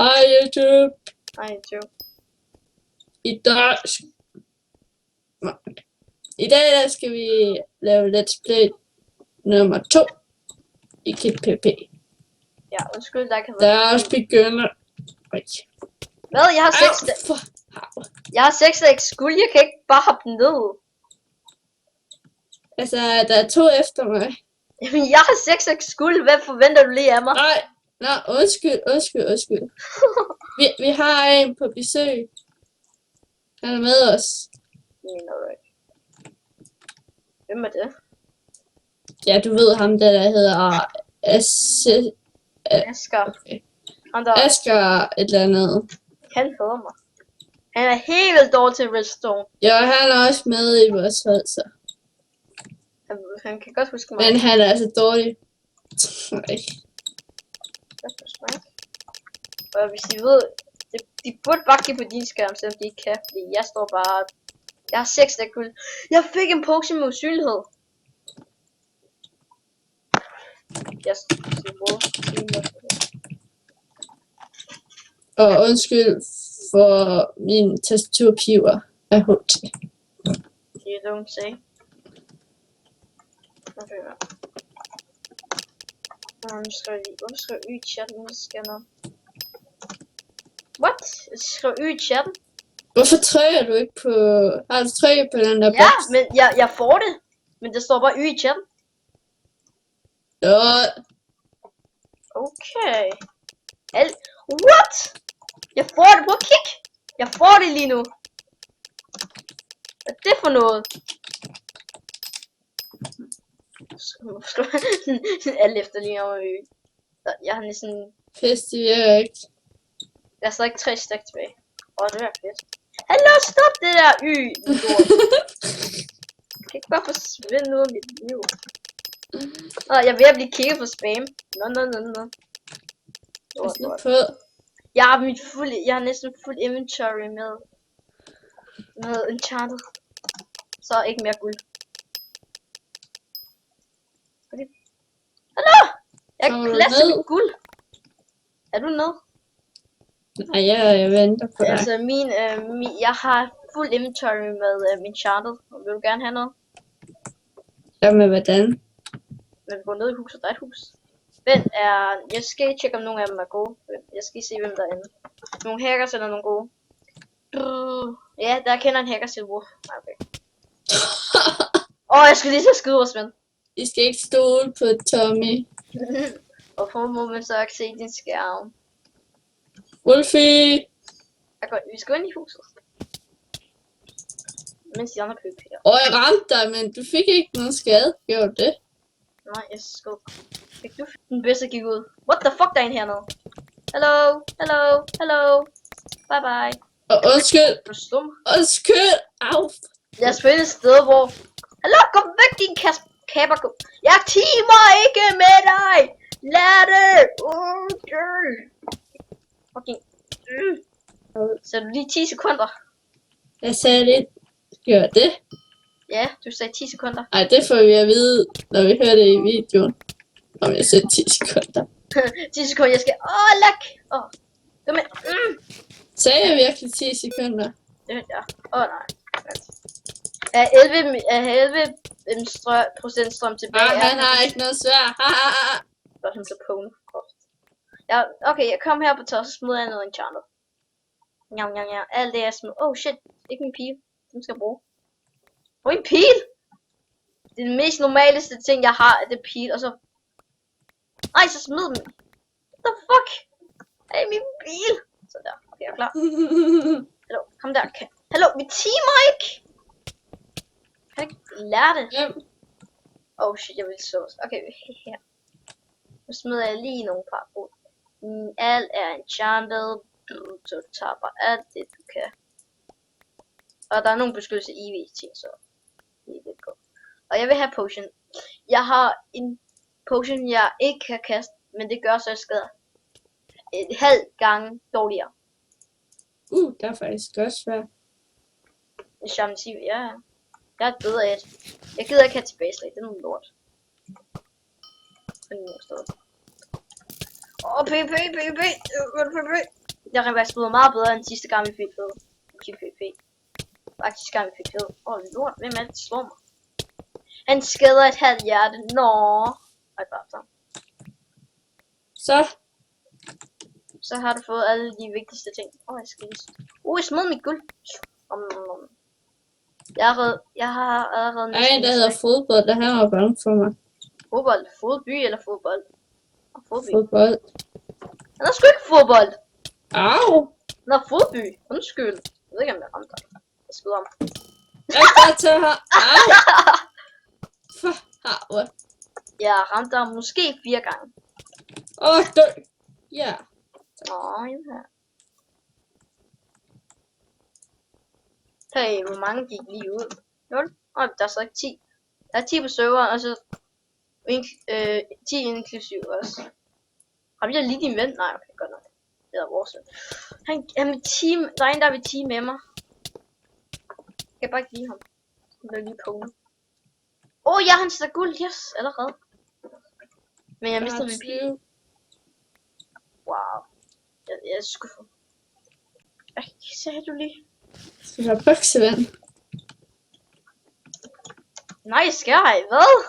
Hej YouTube. Hej YouTube. I dag der skal vi lave Let's Play nummer 2 i KitPP. Ja, undskyld, der kan Der være... er også begynder. Hvad? Jeg har 6 æg skuld, jeg kan ikke bare hoppe ned. Altså, der er 2 efter mig. Jamen, jeg har 6 æg skuld, hvad forventer du lige af mig? Nej, undskyld. vi har en på besøg. Han er med os. Mener du ikke? Hvem er det? Ja, du ved ham der hedder Asger. Okay. Han der, Asger et eller andet. han hedder mig. Han er helt vildt dårlig til redstone. Ja, han er også med i vores hold, så. Han kan godt huske mig. Men han er altså dårlig. Og hvis I ved, de burde bare kigge på din skærm, selvom de ikke kan, fordi jeg står bare... Jeg har 6 dæk guld. Jeg fik en potion med usynlighed. Jeg Og undskyld for min tastaturpiver af HT. You don't say. Okay, ja. Nu skal jeg lige... Hvorfor skal jeg i chatten? Nu skal jeg noget. What? Jeg skal i chatten? Hvorfor trykker du ikke på... Har du trykket på den der Ja, boks? men jeg får det. Men det står bare i chatten. Ja. Okay. What? Jeg får det. Prøv at kigge. Jeg får det lige nu. Hvad er det for noget? Alle efterligner mig. Jeg har næsten... Pisse, det virker ikke. Jeg har stadig 3 stak tilbage. Det er fedt. Hallo, stop det der lort. Jeg kan ikke bare forsvinde ud af mit liv. Jeg er ved at blive kigget på spam. Nå. Jeg har næsten fuld inventory med enchanted. Så ikke mere guld. Okay. Hallo! Jeg er plads til mit guld. Er du nede? Nej, jeg venter på dig. Altså jeg har fuld inventory med enchanted. Vil du gerne have noget? Jamen hvordan? Men gå ned i huset, der er et hus. Vent, jeg skal tjekke om nogle af dem er gode. Jeg skal se hvem der er inde. Nogle hackers eller nogle gode. Ja, der kender en hacker til hvor. Okay. Jeg skulle lige så skyde vores ven. I skal ikke stole på Tommy. Hvorfor må man så ikke se din skærm? Wolfie! Vi skal ind i huset. Mens de andre køber her. Jeg ramte dig, men du fik ikke nogen skade. Gjorde du det? Nej, jeg skød. Fik du den bedste gik ud? What the fuck, der er en hernede? Hello. Bye bye. Undskyld. Du er stum. Undskyld. Au. Jeg spiller et sted, hvor... Hallo, kom væk, din kaber. Jeg timer ikke med dig. Lad det. Okay. Så du lige 10 sekunder. Jeg sagde det. Gør det? Ja, du sagde 10 sekunder. Ej, det får vi at vide, når vi hører det i videoen. Om jeg sagde 10 sekunder. 10 sekunder, jeg skal... lak. Kom med. Sagde jeg virkelig 10 sekunder? Det hørte jeg. Nej. Er 11% strøm tilbage. Han har ikke noget svær. Godt, han så pone. Ja, okay, jeg kom her på tør, så smider jeg noget enchanted. Ja. Alt det er smidt. Shit. Ikke min pil. Den skal jeg bruge. En pil! Det er den mest normaleste ting, jeg har, det pil, og så... Nej, så smid den. What the fuck? Hey, min bil! Så der. Okay, jeg er klar. Hallo, kom der. Hallo, vi teamer ikke! Kan jeg ikke lære det? Shit, jeg vil så. Okay, her. Nu smider jeg lige nogle par ud. Alt er enchanted. Du tager bare alt det, du kan. Og der er nogle beskyttelse i ting, så det er lidt godt. Og jeg vil have potion. Jeg har en potion, jeg ikke kan kaste, men det gør så, jeg skader et halv gange dårligere. Der er faktisk også svært. Shamsi, ja. Jeg er bedre af det. Jeg gider ikke have tilbage slag, det er noget lort. PvP. Det har faktisk blevet meget bedre end sidste gang vi fik PvP. Faktisk gang vi fik fed. Lort, hvem er det, der slår mig? Han skader et halvt hjerte. Nå. Ej, bare så. Så har du fået alle de vigtigste ting. Jeg skal lige... jeg smed mit guld. Jeg har allerede Ej, der hedder fodbold, der her var bange for mig. Fodbold? Fodby eller fodbold? Fodby. Fodbold. Han er sgu ikke fodbold. Au! Nå, Fodby. Undskyld. Jeg ved ikke, om jeg ramte dig. Jeg skyder ham. Jeg kan tage her. Au! For havre. Jeg ramte ham måske 4 gange. Dø. Ja. Ja. Hey, hvor mange gik lige ud? 0? Der er så ikke 10. Der er 10 på serveren, og så 10 inklusiv også. Har vi da lige din ven? Nej, okay, godt nok. Det er vores ven. Han er team. Der er en, der vil team med mig. Jeg kan bare ikke lide ham. Han vil lige på mig. Ja, han står guld. Yes, allerede. Men jeg mistede min pil. Wow. Jeg er skuffet. Hvad sagde du lige? Skal du have bøksevand? Nej, skal jeg? Hvad?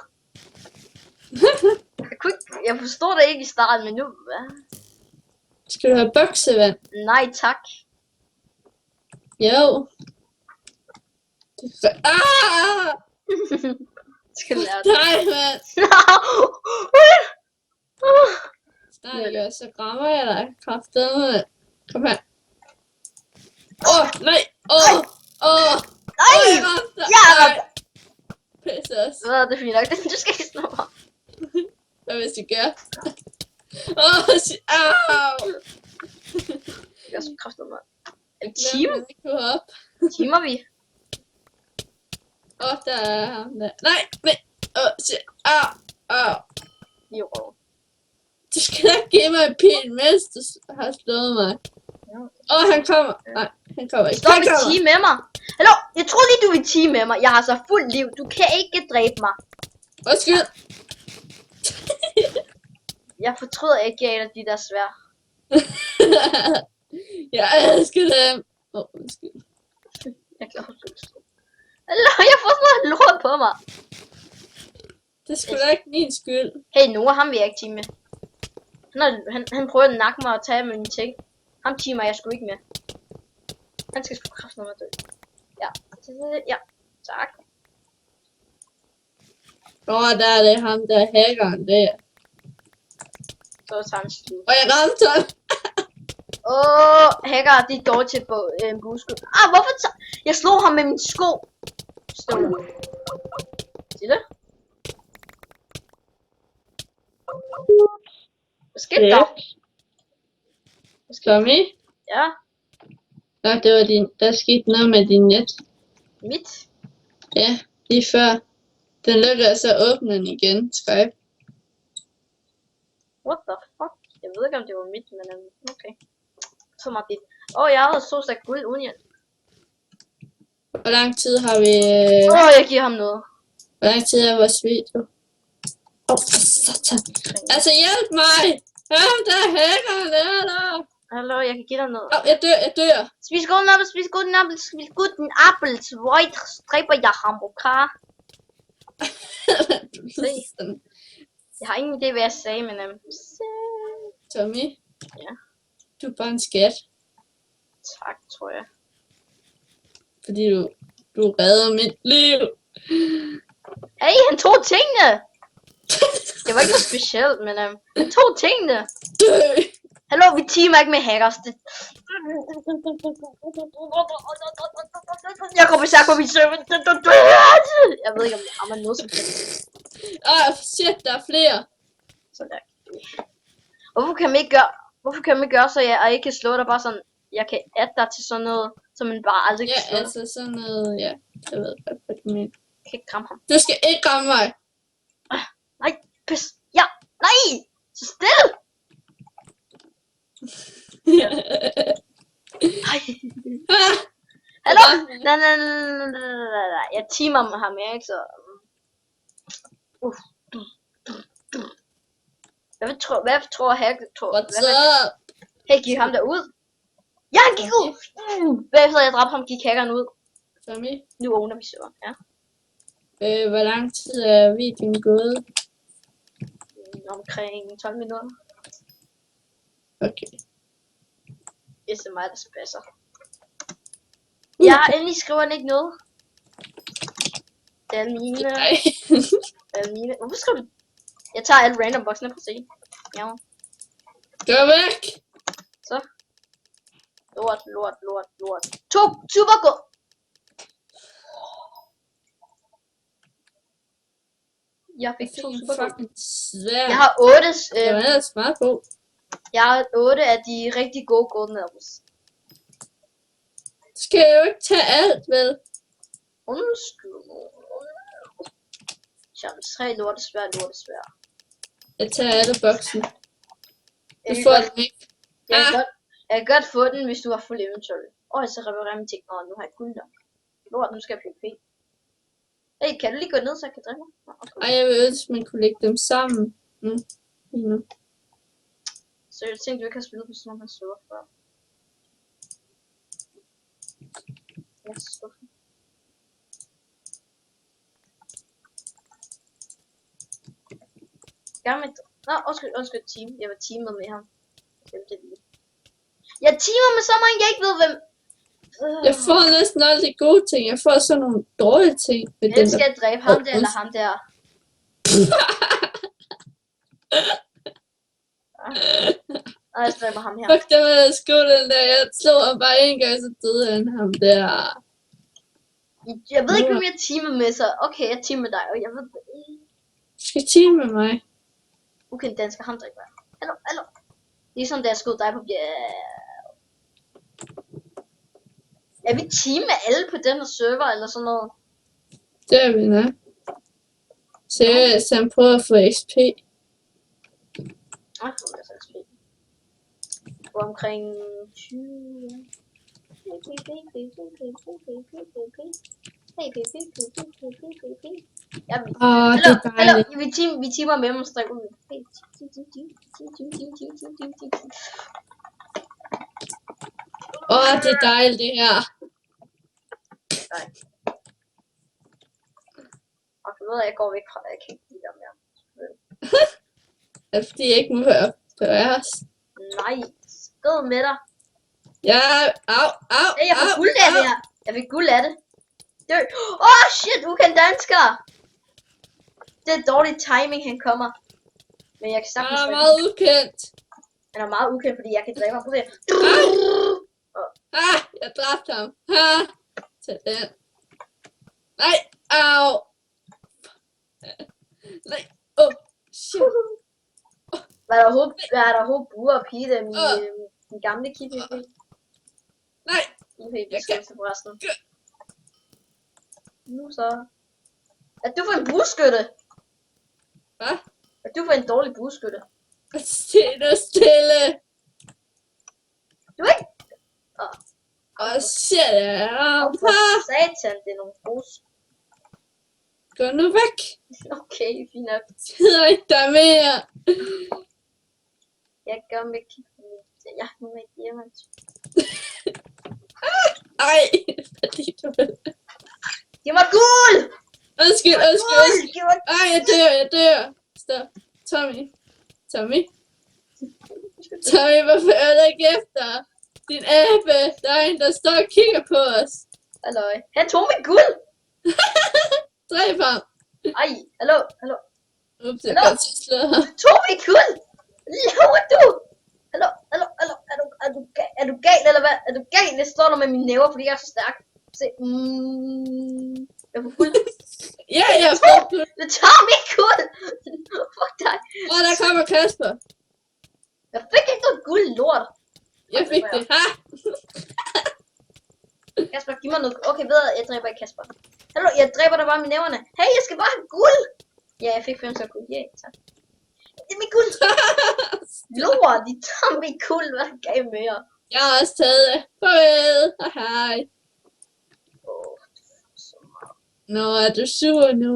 Jeg forstår det ikke i starten, men nu... Hvad? Skal du have bøksevand? Nej, tak. Jo. Skal lære det. Nej, mand. Snart ikke, så rammer jeg dig. Kraftedeme. Kom her. Nej. Nej! Jeg ramte dig. Jeg ramte dig. Pisse os. Hvad er det fint nok? Du skal ikke slå mig. Hvad hvis du gør? Au! Jeg er så kraftet mig. En time? Op. Timer vi? Der er ham der. Nej. Au. Jo. Du skal da give mig en pil, mens du har slået mig. Han kommer. Nej, han kommer ikke. Står vi team med mig? Hallo, jeg troede lige, du ville team med mig. Jeg har så fuld liv. Du kan ikke dræbe mig. Undskyld. Jeg fortryder ikke, at de der svær. Jeg elsker dem. Undskyld. Jeg er glad for det. Hallo, jeg får sådan noget lort på mig. Det er sgu da ikke min skyld. Hey, Noah, ham vil jeg ikke team med. Han prøver at nakke mig og tage mine ting. Ham teamer jeg sgu ikke med. Han skal sgu kraften med dø. Ja, tak. Der er det ham, der er hackeren der. Så tager han slut. Og jeg ramte ham. Hacker, de er dårlige til på en bueskud. Hvorfor tager... Jeg slog ham med min sko. Stå. Sig det. Hvad skete der? Tommy? Ja. Nå, det var der skete noget med din net. Mit? Ja, lige før. Den lykkedes at åbne den igen, Skype. What the fuck? Jeg ved ikke, om det var mit, men okay. Så meget dit. Jeg havde så sagt guld uden hjælp. Hvor lang tid har vi... Jeg giver ham noget. Hvor lang tid er vores video? Satan. Altså, hjælp mig! Der er hackeren der. Hallo, jeg kan give dig noget. Jeg dør. Spis golden apple, spis golden apple, spis golden apple. White striber jeg ham, okay? Jeg har ingen idé, hvad jeg sagde, men... Tommy? Ja? Du er bare en skat. Tak, tror jeg. Fordi du redder mit liv. Hey, han tog tingene! Det var ikke noget specielt, men han tog tingene. Dø! Hallo, vi teamer ikke med hackers. Jeg kommer stærkt på min server. Jeg ved ikke, om jeg rammer noget som helst. Shit, der er flere. Sådan der. Hvorfor kan man ikke gøre så jeg ikke kan slå dig bare sådan, jeg kan adde dig til sådan noget, som man bare aldrig kan slå. Ja, altså sådan noget, ja. Jeg ved godt, hvad du mener. Jeg kan ikke ramme ham. Du skal ikke ramme mig. Nej, pis. Ja, nej! Så stille! Hallo? Nej. Jeg teamer med ham, ikke? Så... Hvad tror Hack? What's up? Hey, giv ham der ud. Ja, han gik ud! Bagefter jeg dræbte ham, gik hackeren ud. Tommy, Nu åbner vi serveren, ja. hvor lang tid er videoen gået? Omkring 12 minutter. Okay. Det er mig, der spasser. Jeg har endelig skriver han ikke noget. Det er mine. Nej. Det er mine. Hvorfor skriver du? Jeg tager alle random boxene på se. Ja. Gå væk! Så. Lort. To super godt. Jeg fik to super godt. fucking svær. Jeg har 8. Det var ellers meget god. Jeg har 8 af de rigtig gode golden apples. Skal jeg jo ikke tage alt, vel? Undskyld. Chance 3 lortesvær. Jeg tager alle boksene. Du Jeg får kan den ikke. jeg kan godt få den, hvis du har fuld inventory. Så reparerer min ting. Nu har jeg guld der. Lort, nu skal jeg PvP. Hey, kan du lige gå ned, så jeg kan drikke mig? Ej, jeg vil ønske, man kunne lægge dem sammen. Lige nu. Så jeg tænkte, du ikke har spillet på sådan nogle server før. Jeg er skuffet. Gammelt. Undskyld team. Jeg var teamet med ham. Jeg teamer med så mange, jeg ikke ved, hvem. Jeg får næsten aldrig gode ting. Jeg får sådan nogle dårlige ting. Med Hvem skal jeg dræbe? Ham der eller ham der? Og jeg dræber ham her. Fuck, det var skolen der. Jeg slog ham bare en gang, så døde han ham der. Jeg ved ikke, hvem jeg teamer med, så okay, jeg teamer med dig, og jeg ved Du skal team med mig. ukendt dansker, ham dræber jeg. Hallo. Ligesom da jeg skød dig på Er vi team med alle på den her server, eller sådan noget? Det er vi nok. Seriøst, han prøver at få XP. Nej, for mig så XP. På omkring 20... Hallo, vi teamer med mig stræk ud. Det er dejligt det her. Og du ved, jeg går væk fra dig, jeg kan ikke lide dig mere. Er det fordi jeg ikke må høre på os? Nej, skrid med dig. Ja, au. Hey, jeg fik guld af det her. Jeg fik guld af det. Shit, ukendt dansker. Det er dårlig timing, han kommer. Men jeg kan sagtens... Han er meget ukendt. Han er meget ukendt, fordi jeg kan dræbe ham på det. Jeg dræbte ham. Tag den. Nej, au. Nej, shit. Var der overhovedet buer og pige dem i den gamle KPP? Nej. Jeg kan forresten. Nu så. Er du for en bueskytte? Hvad? Er du for en dårlig bueskytte? Stille. Du er ikke? Shit, Satan, det er nogle bus. Gå nu væk. Okay, fint nok. Jeg hedder ikke der mere. Jeg gør med kigge. Jeg har nu ikke hjemme. Ej, fordi du vil. Giv mig guld! Undskyld. Giv mig Ej, jeg dør. Stop. Tommy, hvorfor er du ikke efter? Din abe, der er en, der står og kigger på os. Halløj. Han tog mit guld! Dræb ham. Ej, hallo. Ups, jeg kan ikke slå ham. Du tog mit guld! Hvad laver du? Hallo. Er du gal, eller hvad? Er du gal? Jeg slår dig med mine næver, fordi jeg er så stærk. Se. Jeg får guld. Ja, jeg får guld. Du tager mit guld! Fuck dig. Der kommer Kasper. Jeg fik ikke noget guld, lort. Jeg fik det. Kasper, giv mig noget. Okay, ved jeg dræber ikke Kasper. Hallo, jeg dræber dig bare med næverne. Hey, jeg skal bare have guld. Ja, jeg fik 5 guld. Ja, tak. Det er mit guld. Lort, de tager mit guld. Hvad er gav med jer? Jeg har også taget det. Farvel. Hej. Nå, er du sur nu?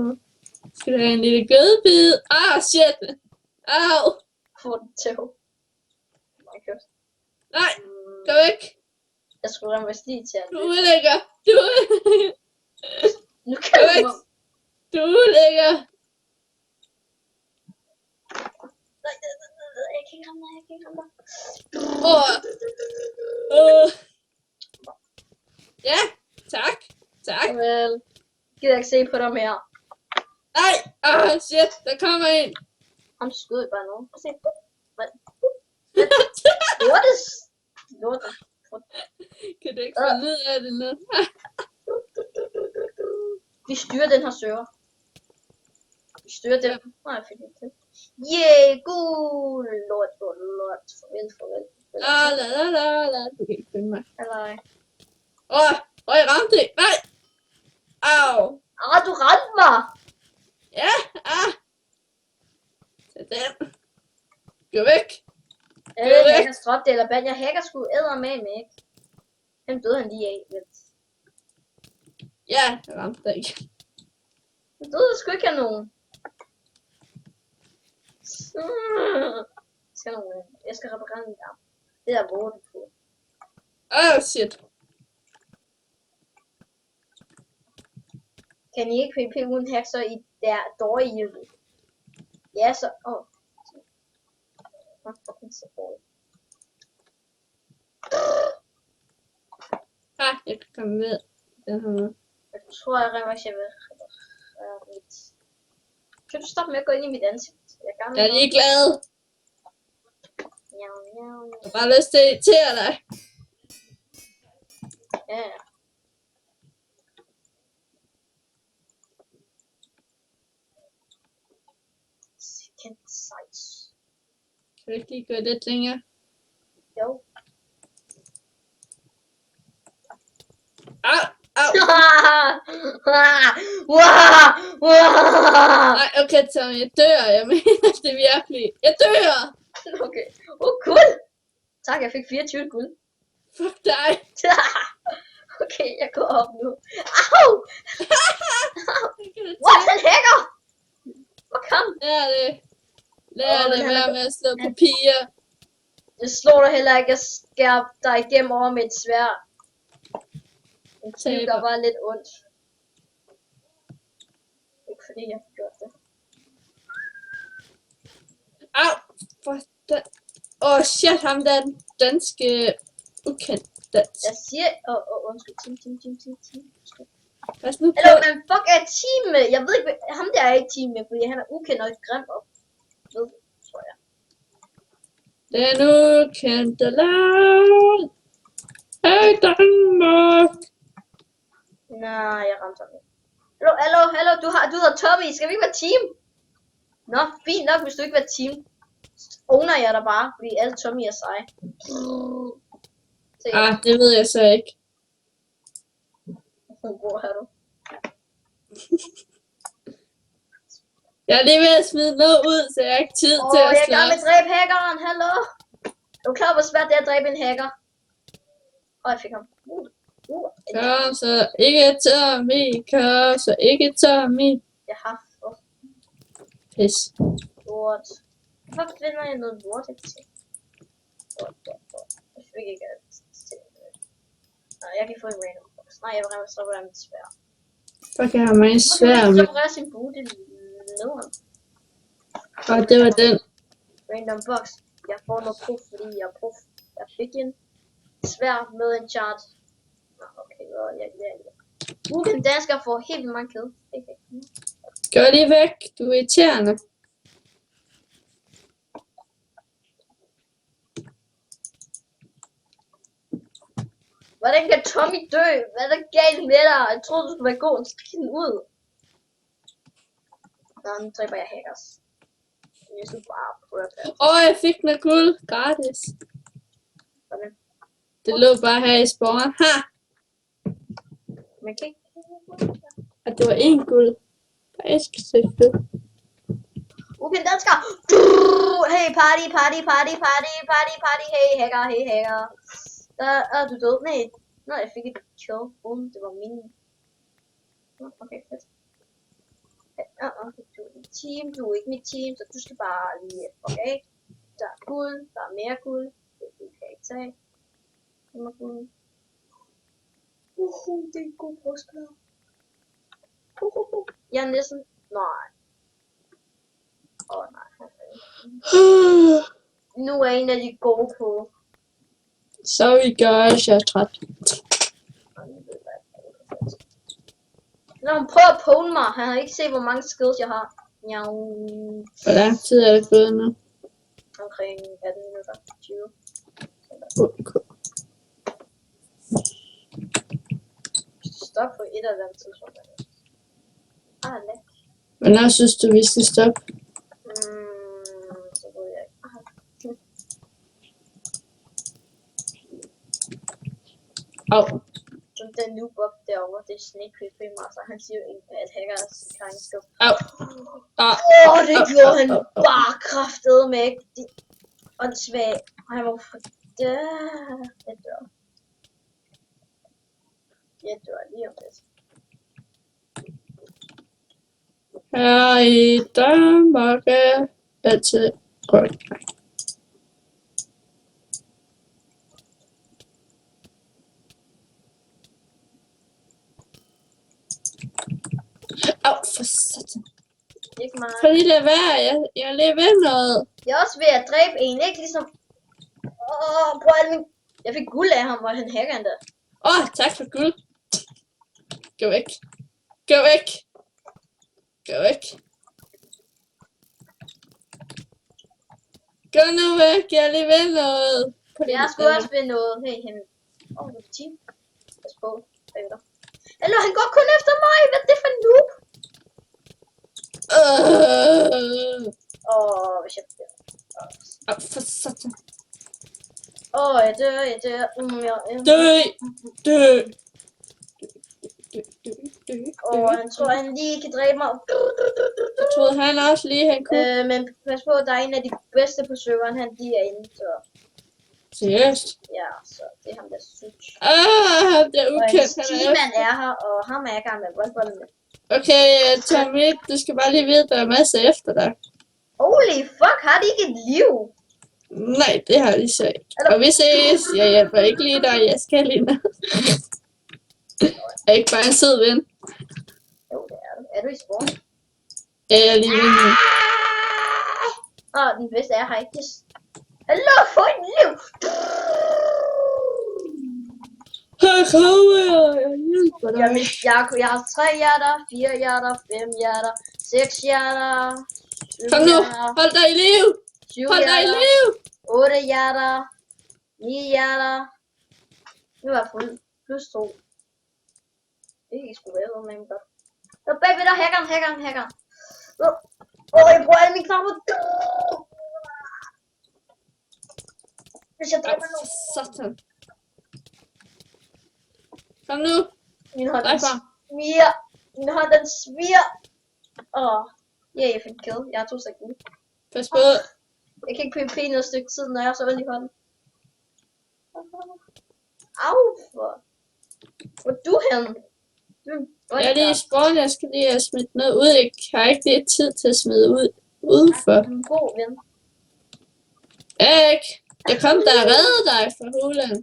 Skal du have en lille gødebid? Shit. Au. Få den til. Nej, gå væk. Jeg skulle da vist lige til at Du løbe. ødelægger. Du ødelægger. Nu kan du mig. Du ødelægger. Nej, jeg kan ikke ramme dig, jeg kan ikke ramme dig. Åh. Åh. Ja, tak. Tak. Vel, gider ikke se på dig mere. Nej. Shit. Der kommer en. Han skød bare nogen. Se. Hvad? Lortes. Lortes. Kan du ikke finde ud af det nu? Vi styrer den her server. Vi styrer den. Nej, jeg fik ikke det. Yeah, gul. Lort. Farvel. La. Du kan ikke finde mig. Halløj. Jeg ramte det. Nej. Au. Du ramte mig. Ja. Tag den. Gå væk. Jeg ved ikke, jeg stropte det eller band. Jeg hacker sgu eddermame ikke. Den døde han lige af. Ja, jeg ramte dig ikke. Den døde sgu ikke af nogen. Jeg skal reparere min arm. Det er vågen på. Shit. Kan I ikke PvP uden hack så i der dårlige hjælp? Ja, så... Jeg kan komme med. Den her med. Jeg tror, jeg rent faktisk, jeg vil reparere mit... Kan du stoppe med at gå ind i mit ansigt? Jeg er lige glad. Miau. Jeg har bare lyst til at irritere dig. Ja. Second size. Kan du ikke lige gå lidt længere? Jo. Au. Nej, okay, Tommy, jeg dør. Jeg mener det virkelig. Jeg dør! Okay. Guld! Tak, jeg fik 24 guld. Fuck dig. Okay, jeg går op nu. Au! What, den hacker! Hvor kom? Lær det. Lær det være med at slå på piger. Jeg slår dig heller ikke. Jeg skærer dig igennem over med et sværd. En kniv, der var lidt ondt. Ikke fordi jeg har gjort det. Au! For den. Shit, ham der den danske ukendt dansk. Jeg siger... undskyld. Team. Pas nu på. Hallo, men fuck er team med? Jeg ved ikke, ham der er ikke team med, fordi han er ukendt og grim op. Ved, tror jeg. Den ukendte land. Hey Danmark. Nej, jeg ramte ham ikke. Hallo, du hedder Tommy. Skal vi ikke være team? Nå, fint nok, hvis du ikke vil team. Owner jeg dig bare, fordi alle Tommy er seje. Det ved jeg så ikke. Hvor er du? Jeg er lige ved at smide noget ud, så jeg har ikke tid til at Jeg er i gang med slås. at dræbe hackeren, hallo? Er du klar, hvor svært det er at dræbe en hacker? Jeg fik ham. Kom så ikke Tommy, kom så ikke Tommy. Jeg har fået Pis. lort. Hvorfor finder jeg noget lort? Jeg fik ikke alt. Nej, jeg kan få en random box. Nej, jeg vil reparere mit sværd. Fuck, jeg har mange svær Hvorfor med. kan man reparere sin boot i nederen? Det var den. Random box. Jeg får noget proof, fordi jeg er proof. Jeg fik en sværd med en chart. Nå, okay, jeg den dansker får helt vildt mange kæde. Gå lige væk, du er irriterende. Hvordan kan Tommy dø? Hvad er der galt med dig? Jeg troede, du skulle være god. Så træk den ud. Nå, nu dræber jeg hackers. Jeg skal bare prøve at Jeg fik noget guld gratis. Hvordan? Det lå bare her i sporen. Ha! Man kan ikke... Og det var en guld. Bare jeg skal se det. Okay, dansker! Hey, party! Hey, hacker! Du død. Nej, jeg fik et kill. Det var min. Okay, fedt. Du er mit team. Du er ikke mit team, så du skal bare lige... Okay. Der er guld. Der er mere guld. Det du kan ikke tage. Det er guld. Det er en god brystplade. Jeg er næsten... Nej. Nej. Nu er en af de gode på. Sorry guys, jeg er træt. Når han prøver at pone mig, han har ikke set, hvor mange skills jeg har. Hvor lang tid er det gået nu? Omkring 18 minutter. 20. Okay. Stop på et eller andet tidspunkt. Læk. Hvornår synes du, vi skal stoppe? Så ved jeg ikke. Au. Så den noob op derovre, det er Snake Creep Master. Han siger jo ikke, at hacker er sin regnskab. Au. Det gjorde han bare kraftede med ikke. Og det svag. Han var for... Jeg dør. Jeg dør lige om lidt. Her i Danmark er altid godt. Au, for satan. Ikke meget. Kan lige lade være? Jeg er lige ved noget. Jeg er også ved at dræbe en, ikke ligesom... Prøv at jeg fik guld af ham, og han hacker endda. Tak for guld. Gå væk. Gå væk. Gå væk. Gå nu væk. Jeg er lige ved noget. Jeg sgu også ved noget. Hey, hen. Du er team. Pas på. Bagved. Eller han går kun efter mig. Hvad er det for en noob? Hvis jeg dør. For satan. Jeg dør. Dø. Han tror, han lige kan dræbe mig. Jeg troede han også lige, han kunne. Men pas på, der er en af de bedste på serveren, de er inde, så... Seriøst? Ja, så det er ham, der synes. Det er ukendt. Og hans teammand er her, og ham er jeg i gang med voldbolden med. Okay, Tommy, du skal bare lige vide, der er masser efter dig. Holy fuck, har de ikke et liv? Nej, det har de så ikke. Og vi ses. Jeg hjælper ikke lige dig, jeg skal lige ned. Er ikke bare en sød ven? Jo, det er du. Er du i spawn? Ja, jeg er lige ved nu. Den bedste er her ikke. Hallo, få et liv! Her kommer jeg hjælper dig. Jeg har 3 hjerter, 4 hjerter, 5 hjerter, 6 hjerter, 7 Kom nu, hjerter, hold dig i liv. 7 Hold dig i hjerter, liv. 8 hjerter, 9 hjerter. Nu er jeg fuld. Plus 2. Det er sgu være noget, men godt. Så bagved der, hackeren. Jeg bruger alle mine knapper. Hvis jeg dræber nu. Satan. Kom nu. Min hånd, Nej, den far. sviger. Min hånd, den sviger. Jeg fik kill. Jeg har 2 sekunder. Pas på. Jeg kan ikke PvP noget stykke tid, når jeg har så ondt i hånden. Au, hvor er du henne? Jeg er lige i spawn, jeg skal lige have smidt noget ud. Jeg har ikke lige tid til at smide ud udenfor. En god ven. Ikke? Jeg kom der og redde dig fra hulen.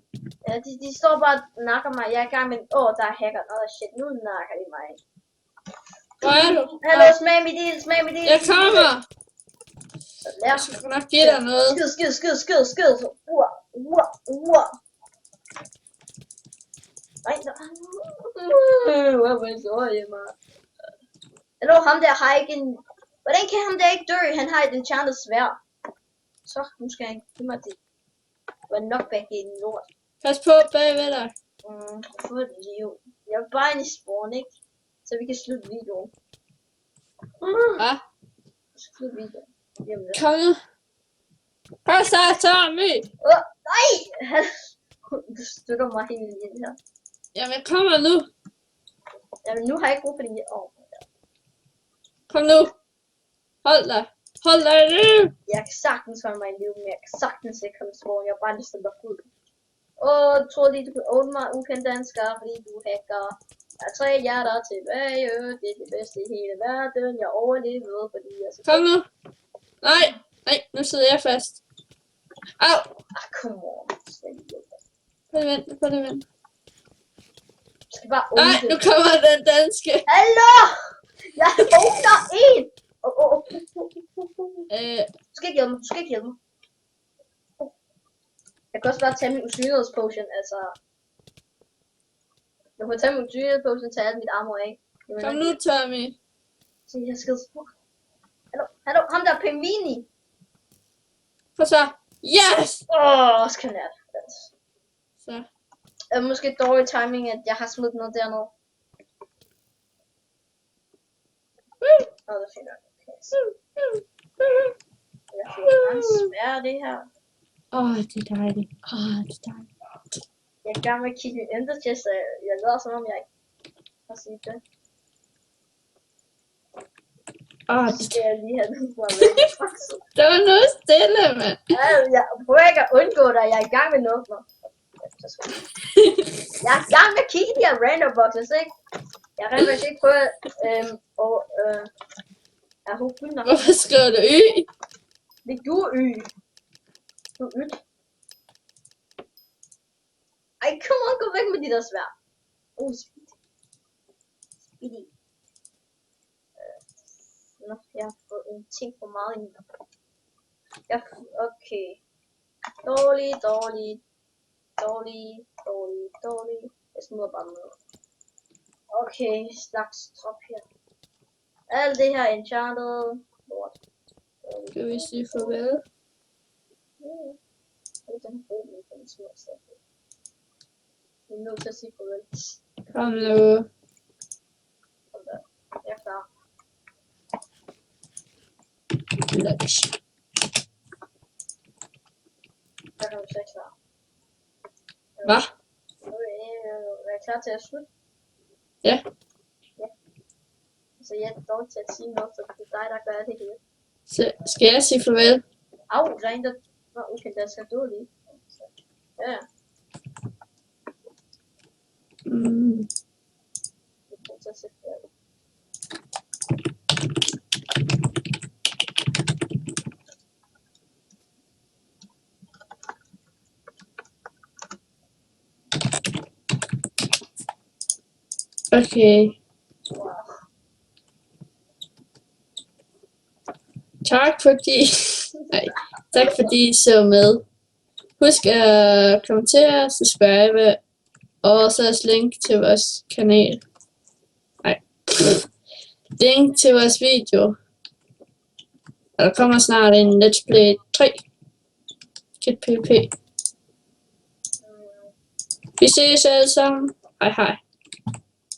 Ja, de står bare og nakker mig. Jeg er i gang med, der er hacker. Shit, nu nakker de mig. Hvor er du? Hallo, smag mit ild. Jeg kommer. Jeg skal nok give dig noget. Skid. Nej, hvor så jeg mig. Hallo, ham der har ikke en... Hvordan kan ham der ikke dø? Han har et enchanted sværd. Så, nu skal han give mig det. Det var nok back i den lort. Pas på bagved dig. Få et liv. Jeg er bare inde i spawn, ikke? Så vi kan slutte videoen. Hvad? Slutte videoen. Kom nu. Kom så, Tommy. Nej! Du støtter mig helt vildt her. Jamen, jeg kommer nu. Jamen, nu har jeg ikke brug for din... Kom nu. Hold dig nu. Jeg kan sagtens holde mig i liv, men jeg kan sagtens ikke komme til Jeg har bare lyst til at lukke ud. Du troede lige, du kunne åbne mig ukendt dansker, fordi du hacker. Jeg har 3 hjerter tilbage. Det er det bedste i hele verden. Jeg overlevede, fordi jeg... Kom nu. Nej, nu sidder jeg fast. Au. Come on. Prøv det vent. skal bare Nej, undre. nu kommer den danske. Hallo! Jeg åbner en! Du skal ikke hjælpe mig, du skal ikke hjælpe mig. Jeg kan også bare tage min usynlighedspotion, altså. Jeg kan tage min usynlighedspotion og tage alt mit armor af. Kom nu, Tommy. Se, jeg skal smuk. Hallo, ham der pingvini. For så. Yes! Skanat. Så. Måske dårlig timing, at jeg har smidt noget dernede. Det er fint nok. Jeg får meget svært det her. Det er dejligt. Det er dejligt. Jeg er i gang med at kigge min ender chest, så jeg lader som om jeg ikke har set det. Så skal jeg lige have den for at være. Der var noget stille, mand. Jeg prøver ikke at undgå dig, jeg er i gang med noget. Jeg er i gang med at kigge de her random boxes, ikke? Jeg har faktisk ikke prøvet jeg håber kun nok. Hvorfor skriver du Y? Det er du Du er yt. Ej, come on, gå væk med de der svær. Speedy. Nå, jeg har fået en ting for meget ind. Okay. Dårlig. Jeg smider bare med. Okay, slags trop her. Alt det her enchanted. Lort. Skal vi sige farvel? Den bruger for den små sted. Vi er nødt til at sige farvel. Kom nu. Jeg er klar. Lunch. Jeg er også klar. Hvad? Er jeg klar til at slutte? Ja. Så jeg er dårlig til at sige noget, så det er dig, der gør det hele. Så skal jeg sige farvel? Der er en, der... Okay, der skal du lige. Ja. Okay. Tak fordi I så med. Husk at kommentere, subscribe og så link til vores kanal. Link til vores video. Og der kommer snart en Let's Play 3. Kit PvP. Vi ses alle sammen. Hej hej.